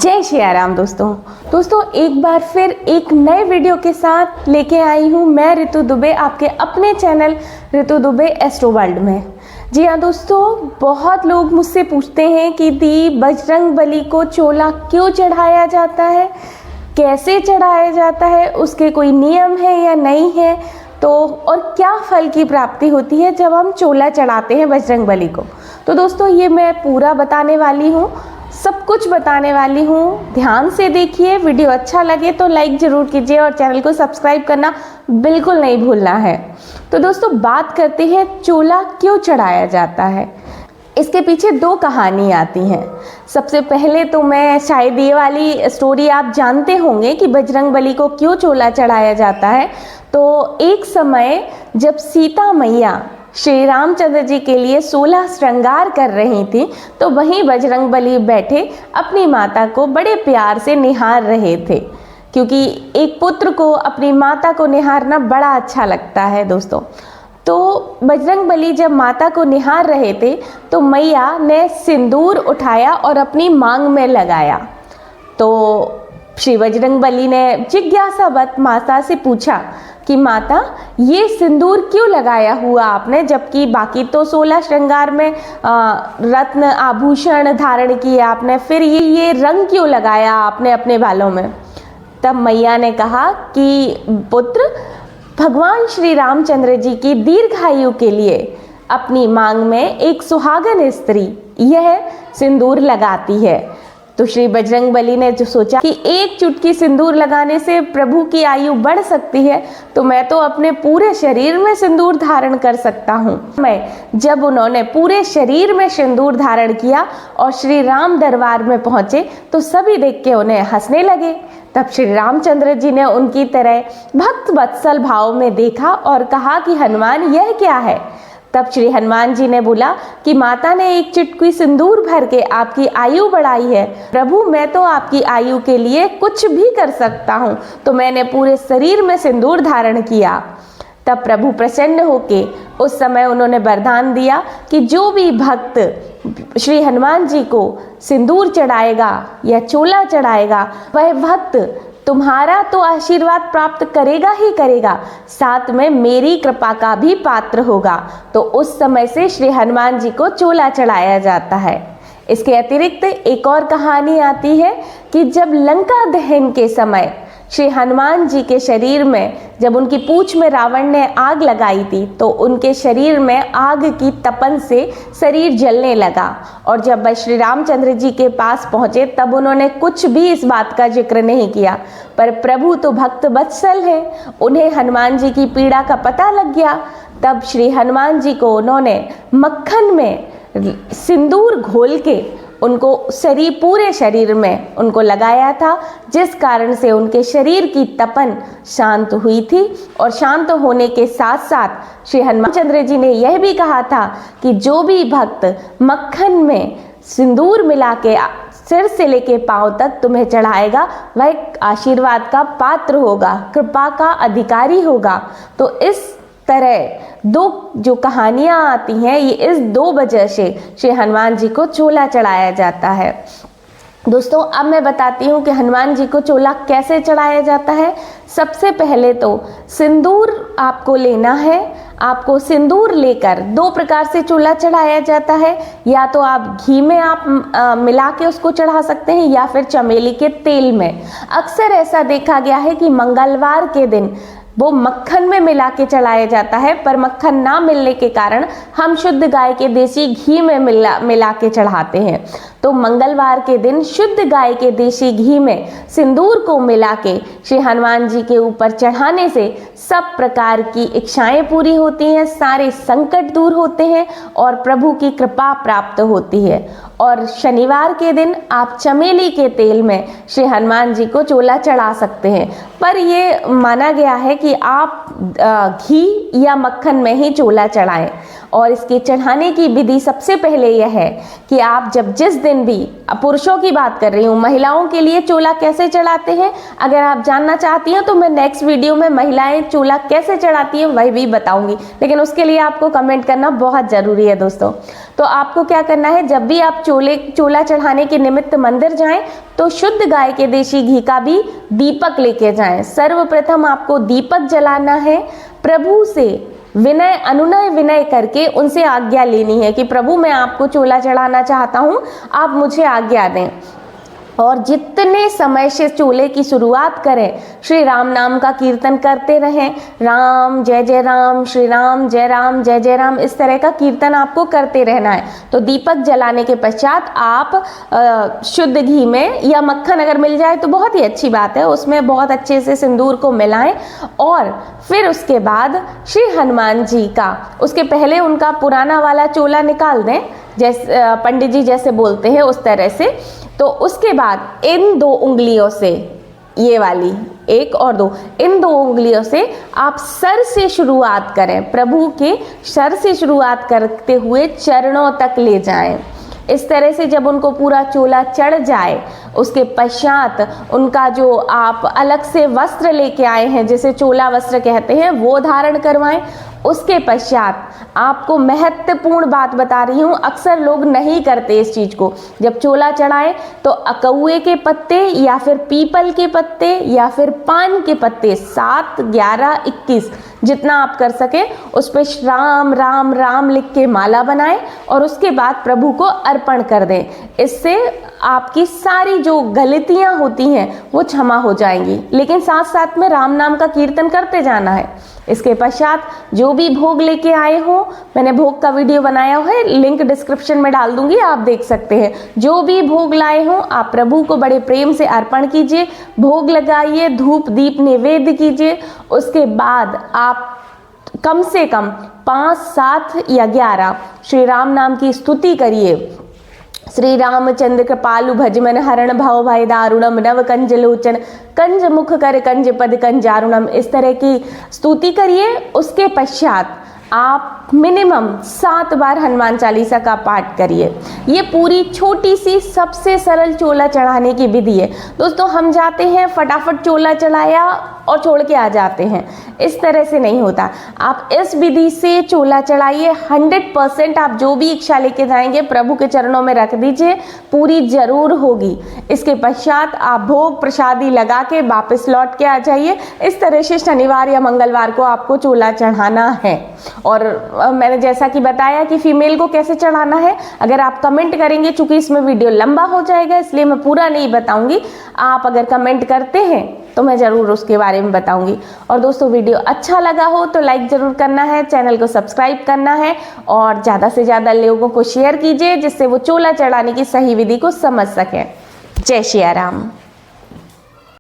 जय श्री राम दोस्तों एक बार फिर एक नए वीडियो के साथ लेके आई हूँ मैं ऋतु दुबे आपके अपने चैनल ऋतु दुबे एस्ट्रो वर्ल्ड में। जी हाँ दोस्तों, बहुत लोग मुझसे पूछते हैं कि दी बजरंगबली को चोला क्यों चढ़ाया जाता है, कैसे चढ़ाया जाता है, उसके कोई नियम है या नहीं है, तो और क्या फल की प्राप्ति होती है जब हम चोला चढ़ाते हैं बजरंगबली को। तो दोस्तों ये मैं पूरा बताने वाली हूँ, सब कुछ बताने वाली हूँ। ध्यान से देखिए, वीडियो अच्छा लगे तो लाइक ज़रूर कीजिए और चैनल को सब्सक्राइब करना बिल्कुल नहीं भूलना है। तो दोस्तों बात करते हैं चोला क्यों चढ़ाया जाता है। इसके पीछे दो कहानी आती हैं। सबसे पहले तो मैं शायद ये वाली स्टोरी आप जानते होंगे कि बजरंगबली को क्यों चोला चढ़ाया जाता है। तो एक समय जब सीता मैया श्री रामचंद्र जी के लिए 16 श्रृंगार कर रही थी, तो वहीं बजरंगबली बैठे अपनी माता को बड़े प्यार से निहार रहे थे, क्योंकि एक पुत्र को अपनी माता को निहारना बड़ा अच्छा लगता है दोस्तों। तो बजरंगबली जब माता को निहार रहे थे तो मैया ने सिंदूर उठाया और अपनी मांग में लगाया। तो श्री बजरंगबली ने जिज्ञासावश माता से पूछा कि माता ये सिंदूर क्यों लगाया हुआ आपने, जबकि बाकी तो 16 श्रृंगार में रत्न आभूषण धारण किए आपने, फिर ये रंग क्यों लगाया आपने अपने बालों में। तब मैया ने कहा कि पुत्र, भगवान श्री रामचंद्र जी की दीर्घायु के लिए अपनी मांग में एक सुहागन स्त्री यह सिंदूर लगाती है। तो श्री बजरंगबली ने जो सोचा कि एक चुटकी सिंदूर लगाने से प्रभु की आयु बढ़ सकती है, तो मैं तो अपने पूरे शरीर में सिंदूर धारण कर सकता हूँ। जब उन्होंने पूरे शरीर में सिंदूर धारण किया और श्री राम दरबार में पहुंचे तो सभी देख के उन्हें हंसने लगे। तब श्री रामचंद्र जी ने उनकी तरह भक्त वत्सल भाव में देखा और कहा कि हनुमान यह क्या है। तब श्री हनुमान जी ने बोला कि माता ने एक चुटकी सिंदूर भर के आपकी आयु बढ़ाई है। प्रभु मैं तो आपकी आयु के लिए कुछ भी कर सकता हूँ, तो मैंने पूरे शरीर में सिंदूर धारण किया। तब प्रभु प्रसन्न होके उस समय उन्होंने वरदान दिया कि जो भी भक्त श्री हनुमान जी को सिंदूर चढ़ाएगा या चोला चढ़ाएगा, वह भक्त तुम्हारा तो आशीर्वाद प्राप्त करेगा ही करेगा, साथ में मेरी कृपा का भी पात्र होगा। तो उस समय से श्री हनुमान जी को चोला चढ़ाया जाता है। इसके अतिरिक्त एक और कहानी आती है कि जब लंका दहन के समय श्री हनुमान जी के शरीर में, जब उनकी पूंछ में रावण ने आग लगाई थी, तो उनके शरीर में आग की तपन से शरीर जलने लगा। और जब वह श्री रामचंद्र जी के पास पहुंचे तब उन्होंने कुछ भी इस बात का जिक्र नहीं किया, पर प्रभु तो भक्त वत्सल हैं, उन्हें हनुमान जी की पीड़ा का पता लग गया। तब श्री हनुमान जी को उन्होंने मक्खन में सिंदूर घोल के उनको पूरे शरीर में उनको लगाया था, जिस कारण से उनके शरीर की तपन शांत हुई थी। और शांत होने के साथ साथ श्री हनुमानचंद्र जी ने यह भी कहा था कि जो भी भक्त मक्खन में सिंदूर मिला के सिर से लेके पांव तक तुम्हें चढ़ाएगा, वह आशीर्वाद का पात्र होगा, कृपा का अधिकारी होगा। तो इस तरह दो जो कहानियां आती हैं, ये इस दो वजह से श्री हनुमान जी को चोला चढ़ाया जाता है। दोस्तों अब मैं बताती हूँ कि हनुमान जी को चोला कैसे चढ़ाया जाता है। सबसे पहले तो सिंदूर आपको लेना है। आपको सिंदूर लेकर दो प्रकार से चोला चढ़ाया जाता है, या तो आप घी में आप मिला के उसको चढ़ा सकते हैं, या फिर चमेली के तेल में। अक्सर ऐसा देखा गया है कि मंगलवार के दिन वो मक्खन में मिला के चढ़ाया जाता है, पर मक्खन ना मिलने के कारण हम शुद्ध गाय के देसी घी में मिला के चढ़ाते हैं। तो मंगलवार के दिन शुद्ध गाय के देसी घी में सिंदूर को मिला के श्री हनुमान जी के ऊपर चढ़ाने से सब प्रकार की इच्छाएं पूरी होती हैं, सारे संकट दूर होते हैं और प्रभु की कृपा प्राप्त होती है। और शनिवार के दिन आप चमेली के तेल में श्री हनुमान जी को चोला चढ़ा सकते हैं, पर ये माना गया है कि आप घी या मक्खन में ही चोला चढ़ाएं। और इसके चढ़ाने की विधि सबसे पहले यह है कि आप जब जिस दिन भी, पुरुषों की बात कर रही हूँ, महिलाओं के लिए चोला कैसे चढ़ाते हैं अगर आप जानना चाहती हैं तो मैं नेक्स्ट वीडियो में महिलाएं चोला कैसे चढ़ाती हैं वह भी बताऊंगी, लेकिन उसके लिए आपको कमेंट करना बहुत जरूरी है दोस्तों। तो आपको क्या करना है, जब भी आप चोला चढ़ाने के निमित्त मंदिर जाएं तो शुद्ध गाय के देशी घी का भी दीपक लेके जाएं। सर्वप्रथम आपको दीपक जलाना है, प्रभु से विनय अनुनय विनय करके उनसे आज्ञा लेनी है कि प्रभु मैं आपको चोला चढ़ाना चाहता हूँ, आप मुझे आज्ञा दें। और जितने समय से चोले की शुरुआत करें श्री राम नाम का कीर्तन करते रहें, राम जय राम, श्री राम जय जय राम, इस तरह का कीर्तन आपको करते रहना है। तो दीपक जलाने के पश्चात आप शुद्ध घी में या मक्खन अगर मिल जाए तो बहुत ही अच्छी बात है, उसमें बहुत अच्छे से सिंदूर को मिलाएं और फिर उसके बाद श्री हनुमान जी का, उसके पहले उनका पुराना वाला चोला निकाल दें, जैसे पंडित जी जैसे बोलते हैं उस तरह से। तो उसके बाद इन 2 उंगलियों से, ये वाली 1 और 2, इन 2 उंगलियों से आप सर से शुरुआत करें, प्रभु के सर से शुरुआत करते हुए चरणों तक ले जाएं। इस तरह से जब उनको पूरा चोला चढ़ जाए उसके पश्चात उनका जो आप अलग से वस्त्र लेके आए हैं, जिसे चोला वस्त्र कहते हैं, वो धारण करवाएं। उसके पश्चात आपको महत्वपूर्ण बात बता रही हूँ, अक्सर लोग नहीं करते इस चीज को। जब चोला चढ़ाएं तो अकौए के पत्ते या फिर पीपल के पत्ते या फिर पान के पत्ते 7, 11, 21 जितना आप कर सके उस पे राम राम राम लिख के माला बनाएं और उसके बाद प्रभु को अर्पण कर दें। इससे आपकी सारी जो गलतियां होती हैं वो क्षमा हो जाएंगी, लेकिन साथ साथ में राम नाम का कीर्तन करते जाना है। इसके पश्चात जो भी भोग लेके आए हो, मैंने भोग का वीडियो बनाया है, लिंक डिस्क्रिप्शन में डाल दूंगी, आप देख सकते हैं। जो भी भोग लाए हो आप प्रभु को बड़े प्रेम से अर्पण कीजिए, भोग लगाइए, धूप दीप निवेद्य कीजिए। उसके बाद आप कम से कम 5, 7 या 11 श्री राम नाम की स्तुति करिए। श्री रामचंद्र कृपालु भजमन हरण भव भय दारुणम नव कंज लोचन कंज मुख कर कंज पद कंजारुणम, इस तरह की स्तुति करिए। उसके पश्चात आप मिनिमम 7 बार हनुमान चालीसा का पाठ करिए। ये पूरी छोटी सी सबसे सरल चोला चढ़ाने की विधि है दोस्तों। हम जाते हैं फटाफट चोला चढ़ाया और छोड़ के आ जाते हैं, इस तरह से नहीं होता। आप इस विधि से चोला चढ़ाइए, 100% आप जो भी इच्छा लेके जाएंगे प्रभु के चरणों में रख दीजिए, पूरी जरूर होगी। इसके पश्चात आप भोग प्रसादी लगा के वापस लौट के आ जाइए। इस तरह से शनिवार या मंगलवार को आपको चोला चढ़ाना है। और मैंने जैसा कि बताया कि फीमेल को कैसे चढ़ाना है, अगर आप कमेंट करेंगे, चूंकि इसमें वीडियो लंबा हो जाएगा इसलिए मैं पूरा नहीं बताऊंगी, आप अगर कमेंट करते हैं तो मैं ज़रूर उसके बारे में बताऊंगी। और दोस्तों वीडियो अच्छा लगा हो तो लाइक ज़रूर करना है, चैनल को सब्सक्राइब करना है और ज़्यादा से ज़्यादा लोगों को शेयर कीजिए जिससे वो चोला चढ़ाने की सही विधि को समझ सकें। जय श्री राम।